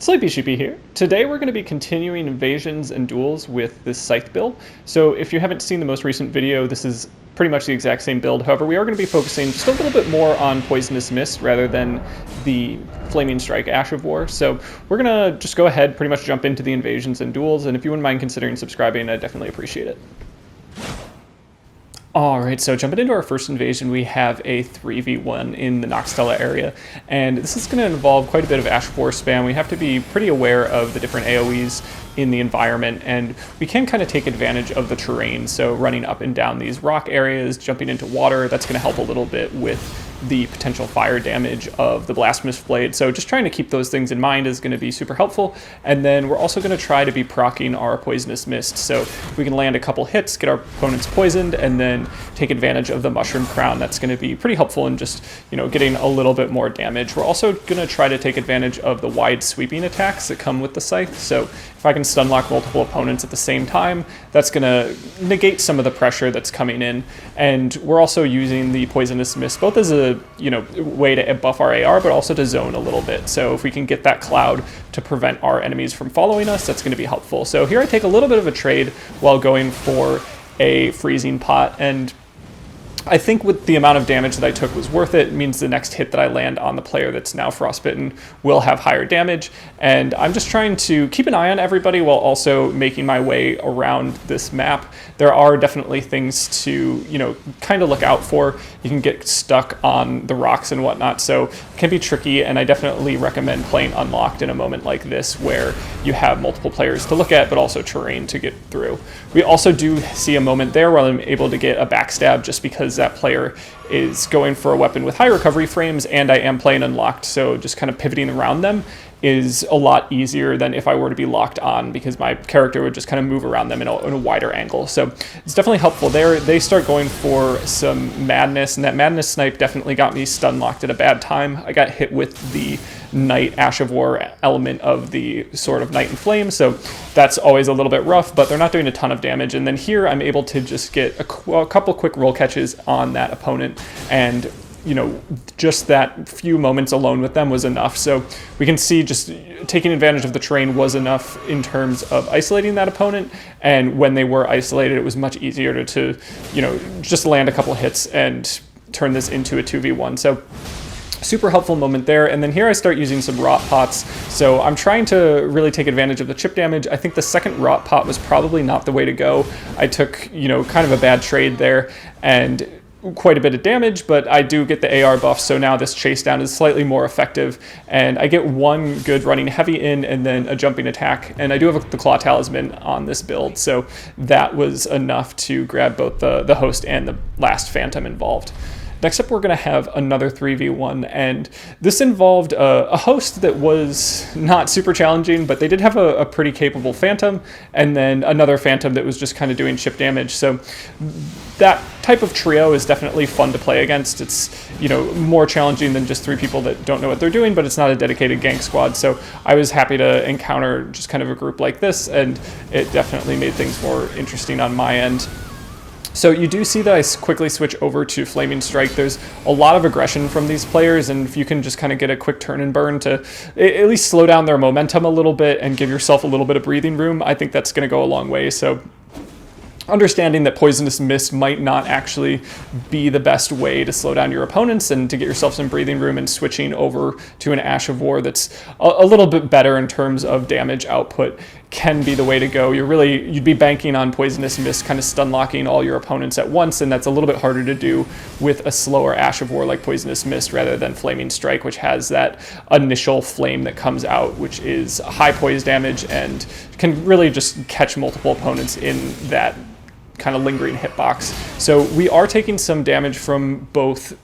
Sleepy Sheepy here. Today we're going to be continuing invasions and duels with this Scythe build. So if you haven't seen the most recent video, this is pretty much the exact same build. However, we are going to be focusing just a little bit more on Poisonous Mist rather than the Flaming Strike Ash of War. So we're going to just go ahead, pretty much jump into the invasions and duels, and if you wouldn't mind considering subscribing, I'd definitely appreciate it. Alright, so jumping into our first invasion, we have a 3v1 in the Noxtella area, and this is going to involve quite a bit of Ash of War spam. We have to be pretty aware of the different AoEs in the environment, and we can kind of take advantage of the terrain, so running up and down these rock areas, jumping into water, that's going to help a little bit with the potential fire damage of the Blasphemous Blade. So just trying to keep those things in mind is going to be super helpful. And then we're also going to try to be proccing our Poisonous Mist. So we can land a couple hits, get our opponents poisoned, and then take advantage of the Mushroom Crown. That's going to be pretty helpful in just, getting a little bit more damage. We're also going to try to take advantage of the wide sweeping attacks that come with the Scythe. So if I can stun lock multiple opponents at the same time, that's going to negate some of the pressure that's coming in. And we're also using the Poisonous Mist both as a way to buff our AR, but also to zone a little bit. So if we can get that cloud to prevent our enemies from following us, that's going to be helpful. So here I take a little bit of a trade while going for a freezing pot, and I think with the amount of damage that I took was worth it. It means the next hit that I land on the player that's now frostbitten will have higher damage, and I'm just trying to keep an eye on everybody while also making my way around this map. There are definitely things to, kind of look out for. You can get stuck on the rocks and whatnot, so it can be tricky, and I definitely recommend playing Unlocked in a moment like this where you have multiple players to look at, but also terrain to get through. We also do see a moment there where I'm able to get a backstab just because that player is going for a weapon with high recovery frames, and I am playing Unlocked, so just kind of pivoting around them is a lot easier than if I were to be locked on, because my character would just kind of move around them in a wider angle. So it's definitely helpful there. They start going for some Madness, and that Madness snipe definitely got me stun locked at a bad time. I got hit with the Night Ash of War element of the Sword of Night and Flame, so that's always a little bit rough, but they're not doing a ton of damage. And then here I'm able to just get a couple quick roll catches on that opponent, and just that few moments alone with them was enough. So we can see just taking advantage of the terrain was enough in terms of isolating that opponent. And when they were isolated, it was much easier to just land a couple hits and turn this into a 2v1. So super helpful moment there. And then here I start using some rot pots. So I'm trying to really take advantage of the chip damage. I think the second rot pot was probably not the way to go. I took, kind of a bad trade there and quite a bit of damage, but I do get the AR buff, so now this chase down is slightly more effective, and I get one good running heavy in and then a jumping attack, and I do have the Claw Talisman on this build, so that was enough to grab both the host and the last Phantom involved. Next up, we're going to have another 3v1, and this involved a host that was not super challenging, but they did have a pretty capable Phantom, and then another Phantom that was just kind of doing chip damage. So that type of trio is definitely fun to play against. It's, more challenging than just three people that don't know what they're doing, but it's not a dedicated gank squad. So I was happy to encounter just kind of a group like this, and it definitely made things more interesting on my end. So you do see that I quickly switch over to Flaming Strike. There's a lot of aggression from these players, and if you can just kind of get a quick turn and burn to at least slow down their momentum a little bit and give yourself a little bit of breathing room, I think that's going to go a long way. So understanding that Poisonous Mist might not actually be the best way to slow down your opponents and to get yourself some breathing room, and switching over to an Ash of War that's a little bit better in terms of damage output can be the way to go. You'd be banking on Poisonous Mist kind of stun locking all your opponents at once, and that's a little bit harder to do with a slower Ash of War like Poisonous Mist rather than Flaming Strike, which has that initial flame that comes out, which is high poise damage and can really just catch multiple opponents in that kind of lingering hitbox. So we are taking some damage from both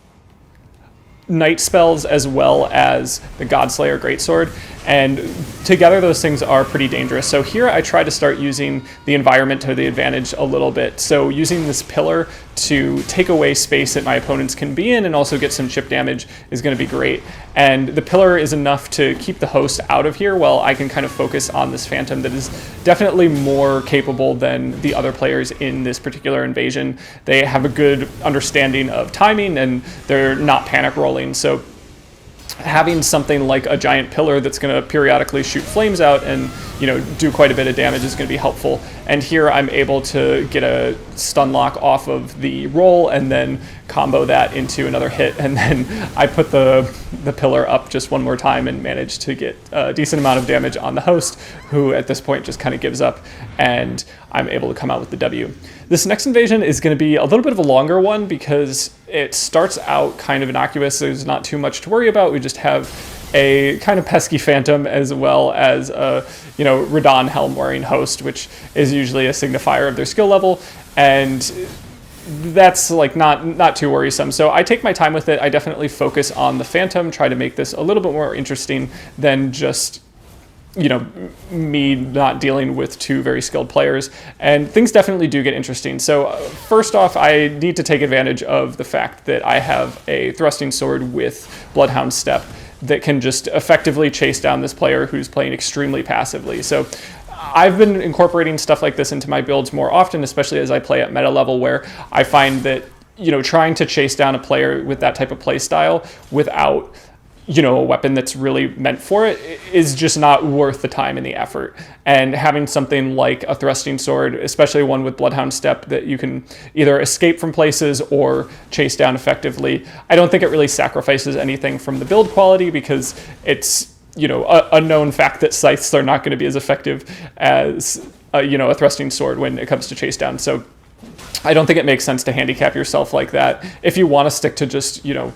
night spells as well as the Godslayer Greatsword, and together those things are pretty dangerous. So here I try to start using the environment to the advantage a little bit. So using this pillar to take away space that my opponents can be in and also get some chip damage is going to be great. And the pillar is enough to keep the host out of here while I can kind of focus on this Phantom that is definitely more capable than the other players in this particular invasion. They have a good understanding of timing, and they're not panic rolling. So having something like a giant pillar that's going to periodically shoot flames out and, you know, do quite a bit of damage is going to be helpful. And here I'm able to get a stun lock off of the roll and then combo that into another hit, and then I put the pillar up just one more time and manage to get a decent amount of damage on the host, who at this point just kind of gives up, and I'm able to come out with the W. This next invasion is going to be a little bit of a longer one because it starts out kind of innocuous. There's not too much to worry about. We just have a kind of pesky phantom as well as a, you know, Radon helm wearing host, which is usually a signifier of their skill level, and that's like not too worrisome. So I take my time with it. I definitely focus on the phantom, try to make this a little bit more interesting than just, you know, me not dealing with two very skilled players, and things definitely do get interesting. So first off, I need to take advantage of the fact that I have a thrusting sword with Bloodhound Step that can just effectively chase down this player who's playing extremely passively. So I've been incorporating stuff like this into my builds more often, especially as I play at meta level, where I find that, you know, trying to chase down a player with that type of play style without, you know, a weapon that's really meant for it is just not worth the time and the effort. And having something like a thrusting sword, especially one with Bloodhound Step that you can either escape from places or chase down effectively, I don't think it really sacrifices anything from the build quality, because it's, you know, a known fact that scythes are not going to be as effective as, you know, a thrusting sword when it comes to chase down. So I don't think it makes sense to handicap yourself like that. If you want to stick to just, you know,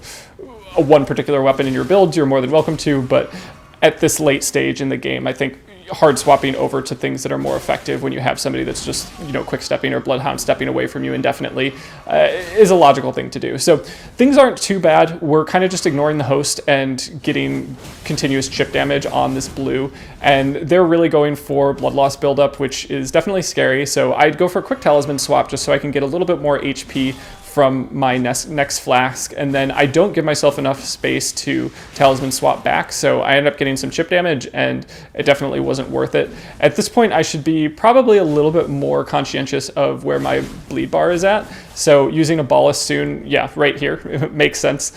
one particular weapon in your build, you're more than welcome to, but at this late stage in the game, I think hard swapping over to things that are more effective when you have somebody that's just, you know, quick stepping or Bloodhound stepping away from you indefinitely is a logical thing to do. So things aren't too bad. We're kind of just ignoring the host and getting continuous chip damage on this blue, and they're really going for blood loss buildup, which is definitely scary. So I'd go for a quick talisman swap just so I can get a little bit more HP from my next flask, and then I don't give myself enough space to talisman swap back, so I end up getting some chip damage, and it definitely wasn't worth it. At this point, I should be probably a little bit more conscientious of where my bleed bar is at, so using a Ballast soon, yeah, right here, it makes sense.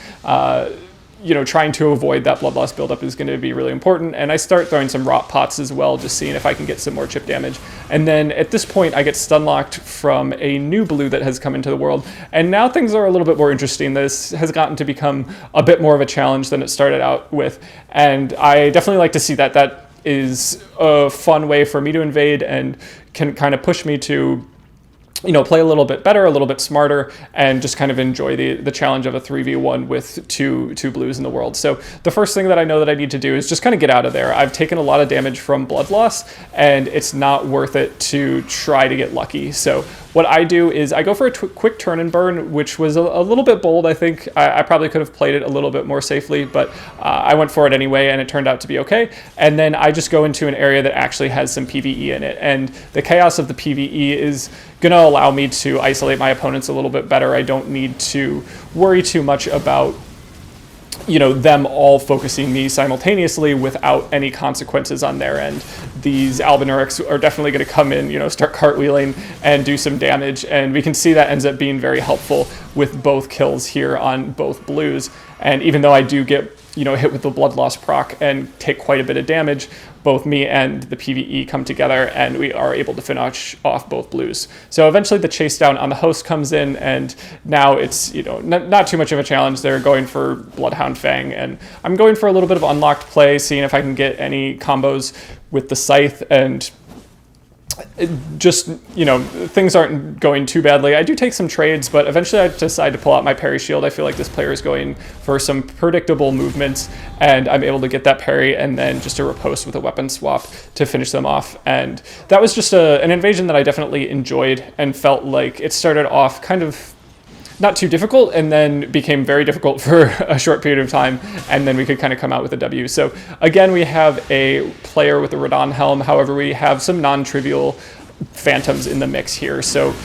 You know, trying to avoid that blood loss buildup is going to be really important. And I start throwing some rot pots as well, just seeing if I can get some more chip damage. And then at this point, I get stun locked from a new blue that has come into the world. And now things are a little bit more interesting. This has gotten to become a bit more of a challenge than it started out with. And I definitely like to see that. That is a fun way for me to invade and can kind of push me to, you know, play a little bit better, a little bit smarter, and just kind of enjoy the challenge of a 3v1 with two blues in the world. So the first thing that I know that I need to do is just kind of get out of there. I've taken a lot of damage from blood loss, and it's not worth it to try to get lucky. So what I do is I go for a quick turn and burn, which was a little bit bold. I think I probably could have played it a little bit more safely, but I went for it anyway, and it turned out to be okay. And then I just go into an area that actually has some PvE in it, and the chaos of the PvE is going to allow me to isolate my opponents a little bit better. I don't need to worry too much about, you know, them all focusing me simultaneously without any consequences on their end. These Albinurics are definitely going to come in, you know, start cartwheeling and do some damage, and we can see that ends up being very helpful with both kills here on both blues. And even though I do get, you know, hit with the blood loss proc and take quite a bit of damage, both me and the PvE come together and we are able to finish off both blues. So eventually the chase down on the host comes in, and now it's, you know, not too much of a challenge. They're going for Bloodhound Fang, and I'm going for a little bit of unlocked play, seeing if I can get any combos with the Scythe, and just, you know, things aren't going too badly. I do take some trades, but eventually I decide to pull out my parry shield. I feel like this player is going for some predictable movements, and I'm able to get that parry and then just a riposte with a weapon swap to finish them off. And that was just an invasion that I definitely enjoyed and felt like it started off kind of not too difficult and then became very difficult for a short period of time, and then we could kind of come out with a W. So again, we have a player with a Radon helm. However, we have some non-trivial phantoms in the mix here. So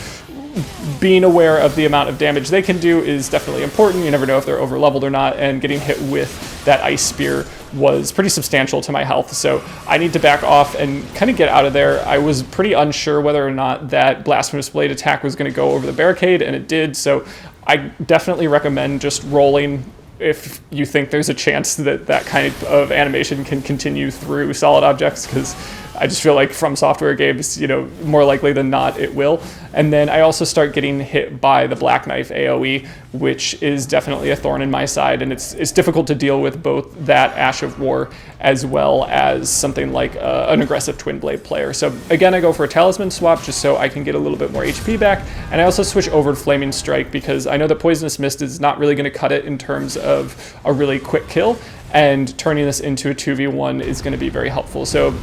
being aware of the amount of damage they can do is definitely important. You never know if they're over leveled or not, and getting hit with that ice spear was pretty substantial to my health. So I need to back off and kind of get out of there. I was pretty unsure whether or not that Blasphemous Blade attack was going to go over the barricade, and it did. So I definitely recommend just rolling if you think there's a chance that that kind of animation can continue through solid objects, because I just feel like From Software games, more likely than not, it will. And then I also start getting hit by the Black Knife AoE, which is definitely a thorn in my side, and it's difficult to deal with both that Ash of War as well as something like an aggressive Twin Blade player. So again, I go for a Talisman swap just so I can get a little bit more HP back, and I also switch over to Flaming Strike because I know that Poisonous Mist is not really going to cut it in terms of a really quick kill, and turning this into a 2v1 is going to be very helpful. So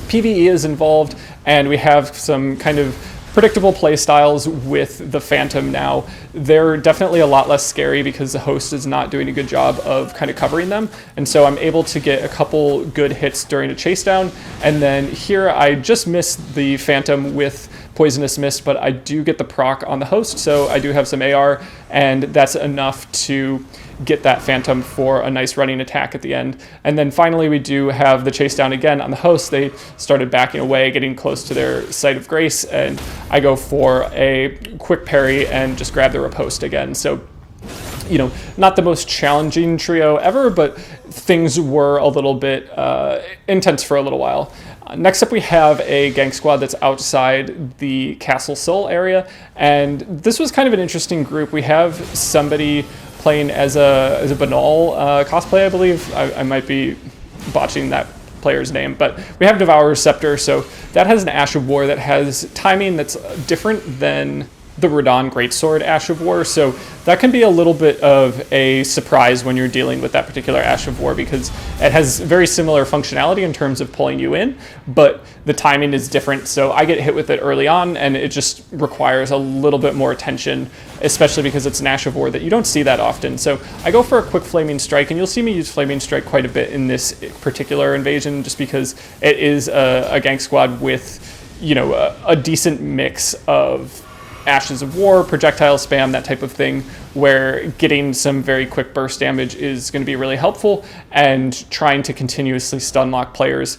PvE is involved, and we have some kind of predictable play styles with the Phantom now. They're definitely a lot less scary because the host is not doing a good job of kind of covering them, and so I'm able to get a couple good hits during a chase down. And then here I just missed the Phantom with Poisonous Mist, but I do get the proc on the host, so I do have some AR, and that's enough to get that Phantom for a nice running attack at the end. And then finally we do have the chase down again on the host. They started backing away, getting close to their site of grace, and I go for a quick parry and just grab the riposte again. So, not the most challenging trio ever, but things were a little bit intense for a little while. Next up, we have a gang squad that's outside the Castle Soul area, and this was kind of an interesting group. We have somebody playing as a Banal cosplay, I believe. I might be botching that player's name, but we have Devourer's Scepter, so that has an Ash of War that has timing that's different than the Radon Greatsword Ash of War, so that can be a little bit of a surprise when you're dealing with that particular Ash of War, because it has very similar functionality in terms of pulling you in, but the timing is different. So I get hit with it early on, and it just requires a little bit more attention, especially because it's an Ash of War that you don't see that often. So I go for a quick Flaming Strike, and you'll see me use Flaming Strike quite a bit in this particular invasion, just because it is a gang squad with, a decent mix of Ashes of War, projectile spam, that type of thing, where getting some very quick burst damage is going to be really helpful, and trying to continuously stun lock players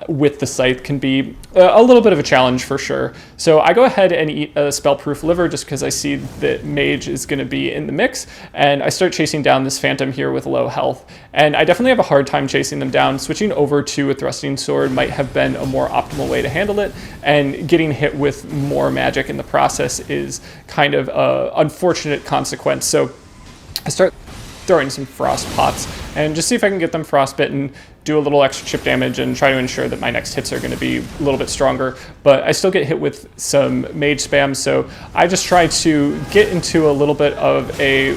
with the Scythe can be a little bit of a challenge for sure. So I go ahead and eat a Spellproof Liver just because I see that Mage is going to be in the mix, and I start chasing down this Phantom here with low health, and I definitely have a hard time chasing them down. Switching over to a Thrusting Sword might have been a more optimal way to handle it, and getting hit with more magic in the process is kind of an unfortunate consequence. So I start throwing some Frost Pots and just see if I can get them frostbitten, do a little extra chip damage, and try to ensure that my next hits are going to be a little bit stronger. But I still get hit with some Mage spam, so I just try to get into a little bit of a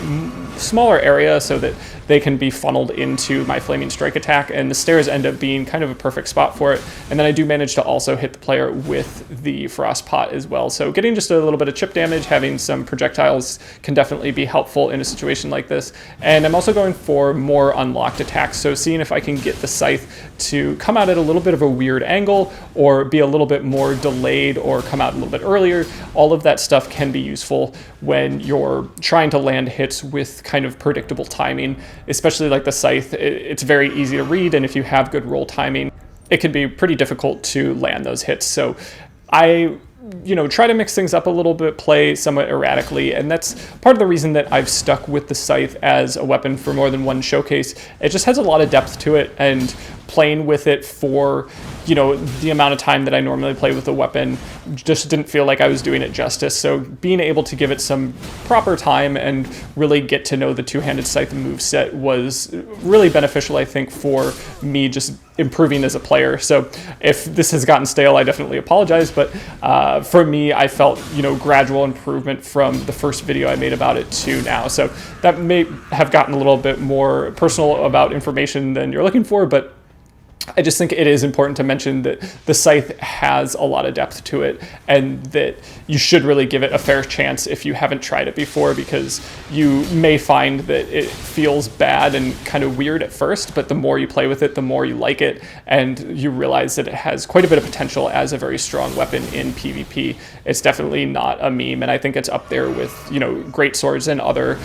smaller area so that they can be funneled into my Flaming Strike attack, and the stairs end up being kind of a perfect spot for it. And then I do manage to also hit the player with the Frost Pot as well. So getting just a little bit of chip damage, having some projectiles can definitely be helpful in a situation like this. And I'm also going for more unlocked attacks, so seeing if I can get the Scythe to come out at a little bit of a weird angle, or be a little bit more delayed, or come out a little bit earlier. All of that stuff can be useful when you're trying to land hits with kind of predictable timing. Especially like the Scythe, it's very easy to read, and if you have good roll timing, it can be pretty difficult to land those hits. So I try to mix things up a little bit, play somewhat erratically, and that's part of the reason that I've stuck with the Scythe as a weapon for more than one showcase. It just has a lot of depth to it, and playing with it for the amount of time that I normally play with a weapon just didn't feel like I was doing it justice. So being able to give it some proper time and really get to know the two-handed Scythe moveset was really beneficial, I think, for me just improving as a player. So if this has gotten stale, I definitely apologize, but for me, I felt gradual improvement from the first video I made about it to now. So that may have gotten a little bit more personal about information than you're looking for, but I just think it is important to mention that the Scythe has a lot of depth to it, and that you should really give it a fair chance if you haven't tried it before, because you may find that it feels bad and kind of weird at first, but the more you play with it, the more you like it, and you realize that it has quite a bit of potential as a very strong weapon in PvP. It's definitely not a meme, and I think it's up there with, great swords and other,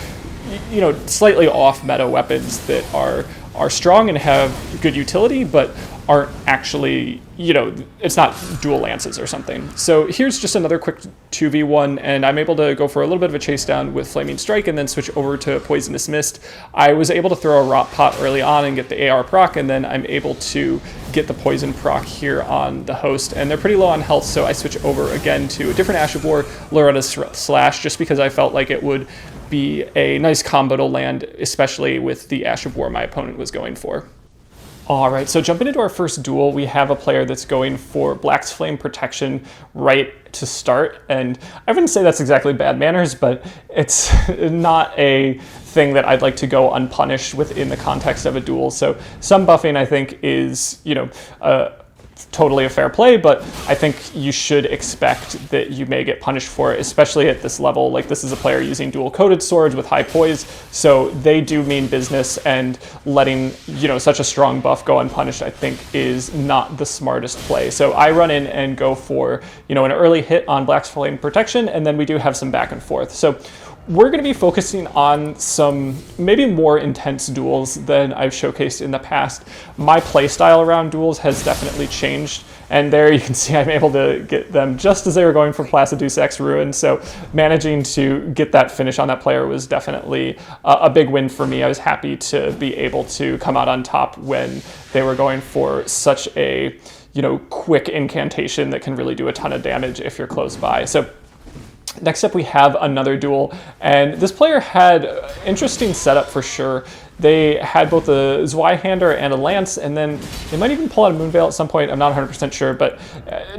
slightly off meta weapons that are strong and have good utility, but aren't actually, you know, it's not dual lances or something. So here's just another quick 2v1, and I'm able to go for a little bit of a chase down with Flaming Strike and then switch over to Poisonous Mist. I was able to throw a Rot Pot early on and get the AR proc, and then I'm able to get the poison proc here on the host, and they're pretty low on health, so I switch over again to a different Ash of War, Loretta's Slash, just because I felt like it would be a nice combo to land, especially with the Ash of War my opponent was going for. All right, so jumping into our first duel, we have a player that's going for Black's Flame Protection right to start, and I wouldn't say that's exactly bad manners, but it's not a thing that I'd like to go unpunished within the context of a duel. So some buffing, I think, is, you know, totally a fair play, but I think you should expect that you may get punished for it, especially at this level. Like, this is a player using dual-coated swords with high poise, so they do mean business, and letting, you know, such a strong buff go unpunished, I think, is not the smartest play. So I run in and go for, you know, an early hit on Black's Flame Protection, and then we do have some back and forth. So we're going to be focusing on some maybe more intense duels than I've showcased in the past. My playstyle around duels has definitely changed, and there you can see I'm able to get them just as they were going for Placiduce X Ruin, so managing to get that finish on that player was definitely a big win for me. I was happy to be able to come out on top when they were going for such a, you know, quick incantation that can really do a ton of damage if you're close by. So next up, we have another duel, and this player had interesting setup for sure. They had both a Zweihander and a Lance, and then they might even pull out a Moonveil at some point. I'm not 100% sure, but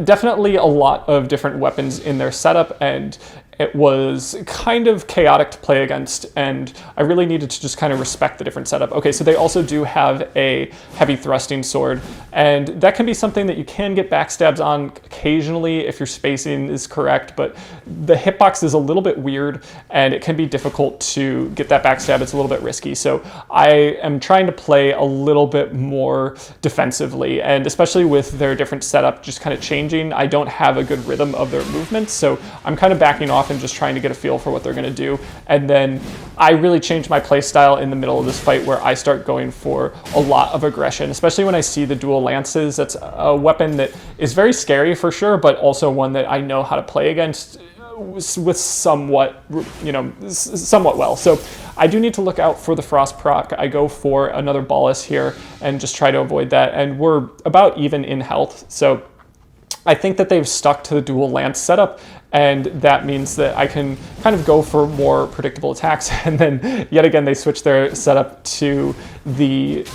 definitely a lot of different weapons in their setup, and it was kind of chaotic to play against, and I really needed to just kind of respect the different setup. Okay, so they also do have a heavy thrusting sword, and that can be something that you can get backstabs on occasionally if your spacing is correct, but the hitbox is a little bit weird, and it can be difficult to get that backstab. It's a little bit risky, so I am trying to play a little bit more defensively, and especially with their different setup just kind of changing, I don't have a good rhythm of their movements, so I'm kind of backing off and just trying to get a feel for what they're going to do. And then I really changed my play style in the middle of this fight, where I start going for a lot of aggression, especially when I see the dual lances. That's a weapon that is very scary for sure, but also one that I know how to play against with somewhat, you know, somewhat well. So I do need to look out for the Frost proc. I go for another Bolus here and just try to avoid that, and we're about even in health. So I think that they've stuck to the dual lance setup, and that means that I can kind of go for more predictable attacks. And then yet again, they switch their setup to the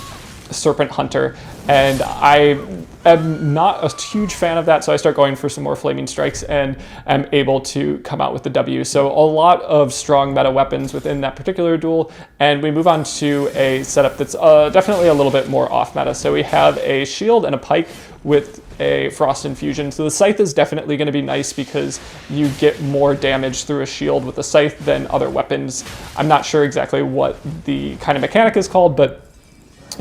Serpent Hunter, and I am not a huge fan of that, so I start going for some more Flaming Strikes and am able to come out with the W. So a lot of strong meta weapons within that particular duel, and we move on to a setup that's definitely a little bit more off meta. So we have a shield and a pike with a Frost Infusion. So the Scythe is definitely going to be nice because you get more damage through a shield with the Scythe than other weapons. I'm not sure exactly what the kind of mechanic is called, but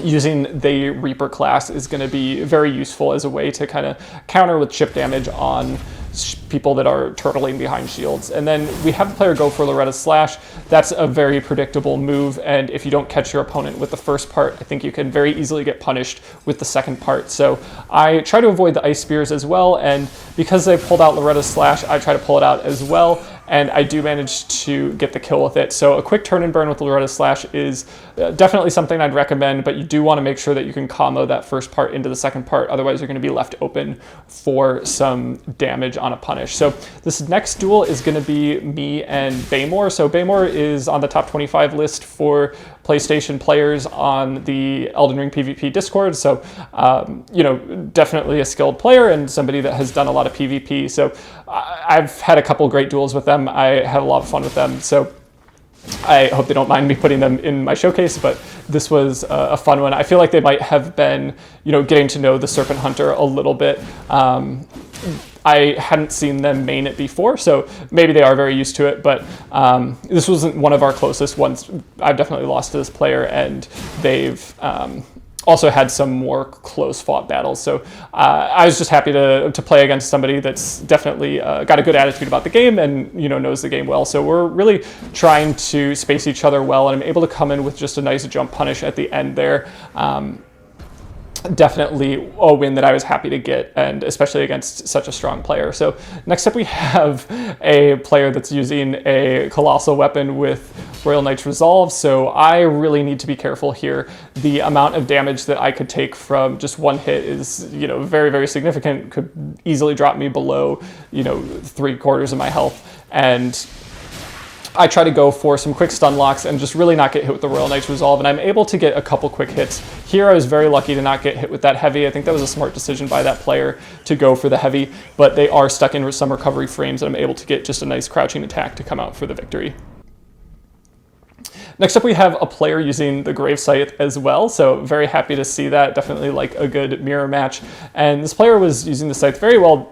using the Reaper class is going to be very useful as a way to kind of counter with chip damage on people that are turtling behind shields. And then we have the player go for Loretta's Slash. That's a very predictable move, and if you don't catch your opponent with the first part, I think you can very easily get punished with the second part. So I try to avoid the Ice Spears as well, and because they pulled out Loretta's Slash, I try to pull it out as well, and I do manage to get the kill with it. So a quick turn and burn with Loretta's Slash is definitely something I'd recommend, but you do want to make sure that you can combo that first part into the second part, otherwise you're going to be left open for some damage on a punish. So this next duel is going to be me and Baymore. So Baymore is on the top 25 list for PlayStation players on the Elden Ring PvP Discord. So, you know, definitely a skilled player and somebody that has done a lot of PvP. So I've had a couple great duels with them. I had a lot of fun with them. So I hope they don't mind me putting them in my showcase, but this was a fun one. I feel like they might have been, you know, getting to know the Serpent Hunter a little bit. I hadn't seen them main it before, so maybe they are very used to it, but this wasn't one of our closest ones. I've definitely lost to this player, and they've also had some more close fought battles. So I was just happy to play against somebody that's definitely got a good attitude about the game and, you know, knows the game well. So we're really trying to space each other well, and I'm able to come in with just a nice jump punish at the end there. definitely a win that I was happy to get, and especially against such a strong player. So next up we have a player that's using a colossal weapon with Royal Knight's Resolve, so I really need to be careful here. The amount of damage that I could take from just one hit is, very, very significant, could easily drop me below, 3/4 of my health, and I try to go for some quick stun locks and just really not get hit with the Royal Knight's Resolve, and I'm able to get a couple quick hits. Here I was very lucky to not get hit with that heavy. I think that was a smart decision by that player to go for the heavy, but they are stuck in some recovery frames, and I'm able to get just a nice crouching attack to come out for the victory. Next up we have a player using the Grave Scythe as well, so very happy to see that. Definitely like a good mirror match, and this player was using the Scythe very well,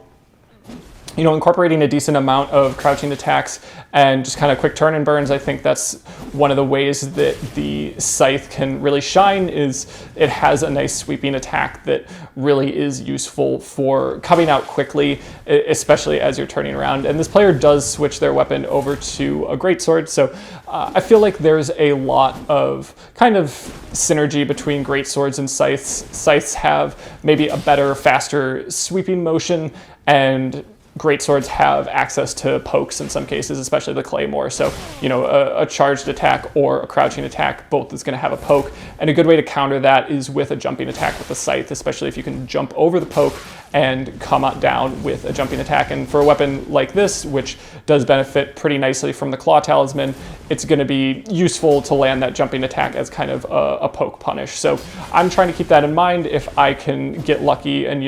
incorporating a decent amount of crouching attacks and just kind of quick turn and burns. I think that's one of the ways that the Scythe can really shine, is it has a nice sweeping attack that really is useful for coming out quickly, especially as you're turning around. And this player does switch their weapon over to a greatsword, so I feel like there's a lot of kind of synergy between greatswords and scythes. Scythes have maybe a better, faster sweeping motion, and greatswords have access to pokes in some cases, especially the claymore. So, a charged attack or a crouching attack, both is going to have a poke. And a good way to counter that is with a jumping attack with the scythe, especially if you can jump over the poke and come down with a jumping attack. And for a weapon like this, which does benefit pretty nicely from the Claw Talisman, it's going to be useful to land that jumping attack as kind of a poke punish. So I'm trying to keep that in mind. If I can get lucky and,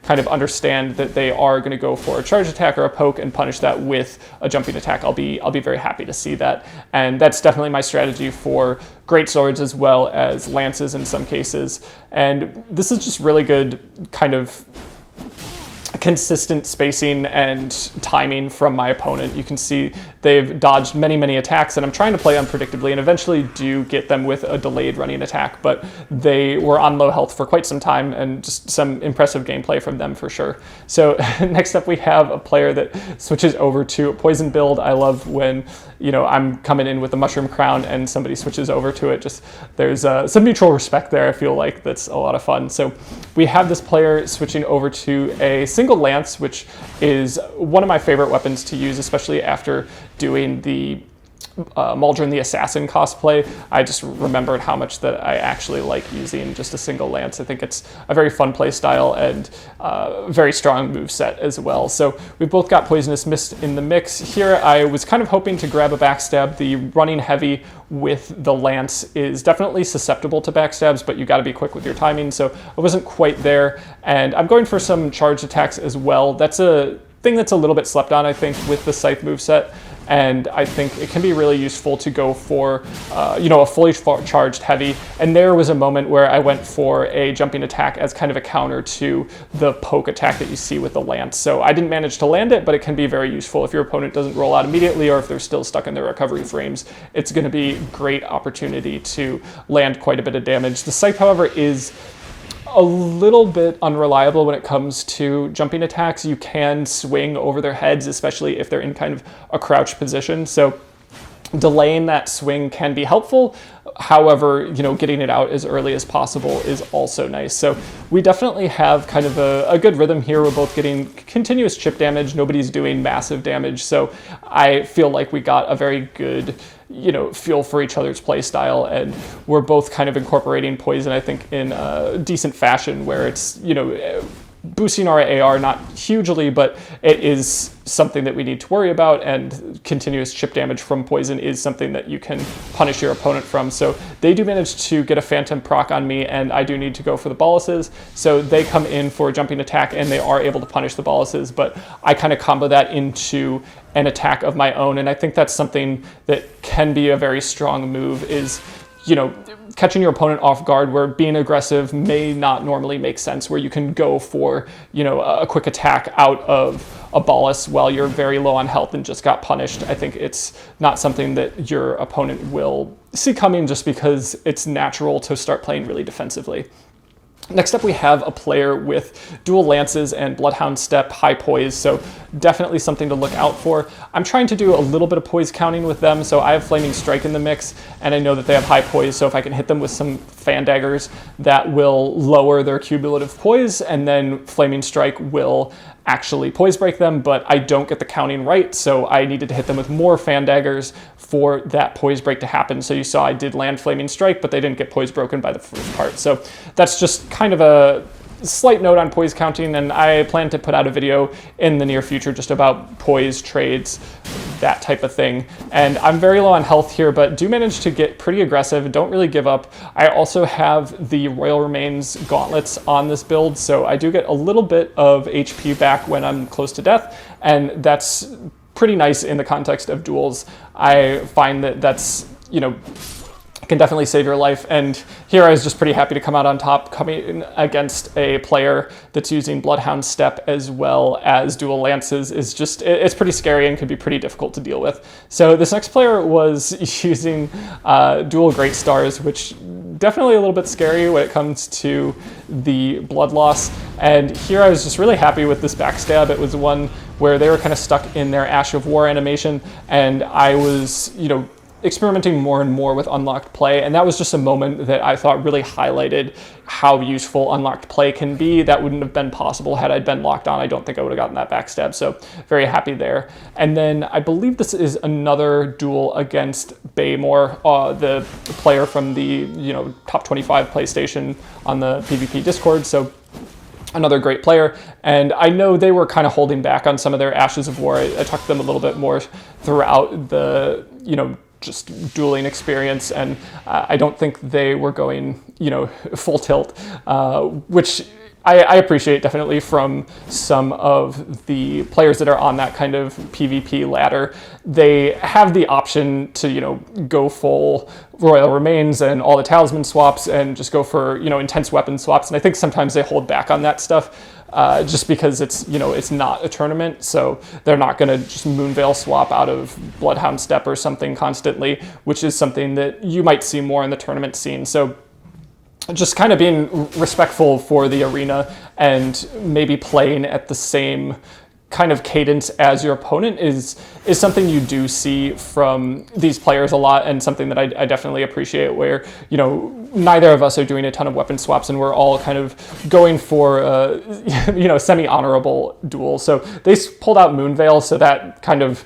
kind of understand that they are going to go for a charge attack or a poke and punish that with a jumping attack, I'll be very happy to see that. And that's definitely my strategy for greatswords as well as lances in some cases. And this is just really good kind of consistent spacing and timing from my opponent. You can see they've dodged many, many attacks, and I'm trying to play unpredictably and eventually do get them with a delayed running attack, but they were on low health for quite some time, and just some impressive gameplay from them for sure. So next up we have a player that switches over to a poison build. I love when, I'm coming in with a mushroom crown and somebody switches over to it. Just there's some mutual respect there. I feel like that's a lot of fun. So we have this player switching over to a single lance, which is one of my favorite weapons to use, especially after doing the Maldron the Assassin cosplay. I just remembered how much that I actually like using just a single lance. I think it's a very fun play style and very strong move set as well. So we've both got Poisonous Mist in the mix. Here I was kind of hoping to grab a backstab. The running heavy with the lance is definitely susceptible to backstabs, but you got to be quick with your timing, so I wasn't quite there. And I'm going for some charged attacks as well. That's a thing that's a little bit slept on, I think, with the Scythe moveset. And I think it can be really useful to go for, a fully charged heavy. And there was a moment where I went for a jumping attack as kind of a counter to the poke attack that you see with the lance. So I didn't manage to land it, but it can be very useful if your opponent doesn't roll out immediately, or if they're still stuck in their recovery frames. It's going to be a great opportunity to land quite a bit of damage. The Scythe, however, is a little bit unreliable when it comes to jumping attacks. You can swing over their heads, especially if they're in kind of a crouched position. So delaying that swing can be helpful. However, getting it out as early as possible is also nice. So we definitely have kind of a good rhythm here. We're both getting continuous chip damage. Nobody's doing massive damage. So I feel like we got a very good, feel for each other's play style. And we're both kind of incorporating poison, I think, in a decent fashion where it's, boosting our AR, not hugely, but it is something that we need to worry about, and continuous chip damage from poison is something that you can punish your opponent from. So they do manage to get a phantom proc on me, and I do need to go for the boluses. So they come in for a jumping attack, and they are able to punish the boluses, but I kind of combo that into an attack of my own, and I think that's something that can be a very strong move, is catching your opponent off guard where being aggressive may not normally make sense, where you can go for, a quick attack out of a bolus while you're very low on health and just got punished. I think it's not something that your opponent will see coming, just because it's natural to start playing really defensively. Next up, we have a player with dual lances and Bloodhound Step, high poise, so definitely something to look out for. I'm trying to do a little bit of poise counting with them, so I have Flaming Strike in the mix, and I know that they have high poise, so if I can hit them with some fan daggers, that will lower their cumulative poise, and then Flaming Strike will actually poise break them, but I don't get the counting right, so I needed to hit them with more fan daggers for that poise break to happen. So you saw I did land Flaming Strike, but they didn't get poise broken by the first part. So that's just kind of a slight note on poise counting, and I plan to put out a video in the near future just about poise trades, that type of thing. And I'm very low on health here, but do manage to get pretty aggressive, don't really give up. I also have the Royal Remains gauntlets on this build, so I do get a little bit of HP back when I'm close to death, and that's pretty nice in the context of duels. I find that that's, you know, can definitely save your life. And here I was just pretty happy to come out on top, coming against a player that's using Bloodhound Step as well as dual lances is just, it's pretty scary and could be pretty difficult to deal with. So this next player was using dual Great Stars, which definitely a little bit scary when it comes to the blood loss. And here I was just really happy with this backstab. It was one where they were kind of stuck in their Ash of War animation, and I was, you know, experimenting more and more with unlocked play, and that was just a moment that I thought really highlighted how useful unlocked play can be. That wouldn't have been possible had I been locked on. I don't think I would have gotten that backstab, so very happy there. And then I believe this is another duel against Baymore, the player from the, you know, top 25 PlayStation on the PvP Discord, so another great player. And I know they were kind of holding back on some of their Ashes of War. I talked to them a little bit more throughout the, you know, just dueling experience, and I don't think they were going, you know, full tilt, which I appreciate definitely from some of the players that are on that kind of PvP ladder. They have the option to, you know, go full Royal Remains and all the talisman swaps and just go for, you know, intense weapon swaps, and I think sometimes they hold back on that stuff. Just because it's, you know, it's not a tournament, so they're not going to just Moonveil swap out of Bloodhound Step or something constantly, which is something that you might see more in the tournament scene. So just kind of being respectful for the arena and maybe playing at the same kind of cadence as your opponent is something you do see from these players a lot, and something that I definitely appreciate, where, you know, neither of us are doing a ton of weapon swaps and we're all kind of going for you know, semi-honorable duel. So they pulled out Moonveil, so that kind of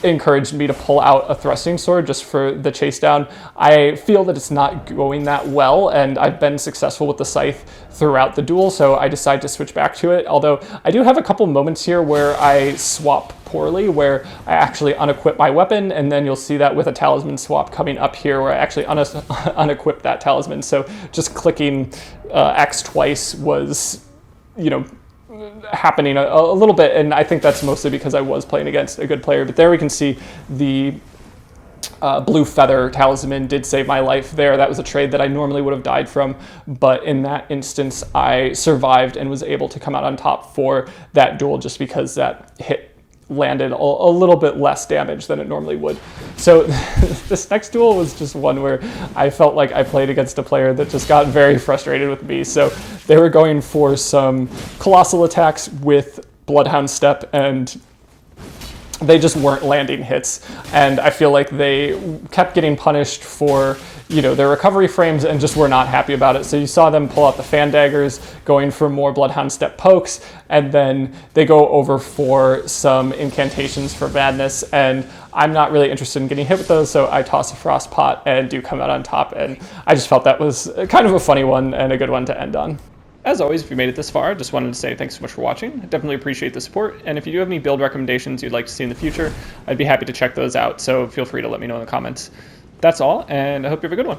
encouraged me to pull out a thrusting sword just for the chase down. I feel that it's not going that well, and I've been successful with the scythe throughout the duel, so I decided to switch back to it. Although I do have a couple moments here where I swap poorly, where I actually unequip my weapon, and then you'll see that with a talisman swap coming up here where I actually unequip that talisman. So just clicking X twice was, you know, happening a little bit, and I think that's mostly because I was playing against a good player. But there we can see the Blue Feather Talisman did save my life there. That was a trade that I normally would have died from, but in that instance I survived and was able to come out on top for that duel just because that hit landed a little bit less damage than it normally would. So this next duel was just one where I felt like I played against a player that just got very frustrated with me. So they were going for some colossal attacks with Bloodhound Step, and they just weren't landing hits, and I feel like they kept getting punished for, you know, their recovery frames and just were not happy about it. So you saw them pull out the fan daggers, going for more Bloodhound Step pokes, and then they go over for some incantations for madness, and I'm not really interested in getting hit with those, so I toss a frost pot and do come out on top, and I just felt that was kind of a funny one and a good one to end on. As always, if you made it this far, I just wanted to say thanks so much for watching. I definitely appreciate the support, and if you do have any build recommendations you'd like to see in the future, I'd be happy to check those out, so feel free to let me know in the comments. That's all, and I hope you have a good one.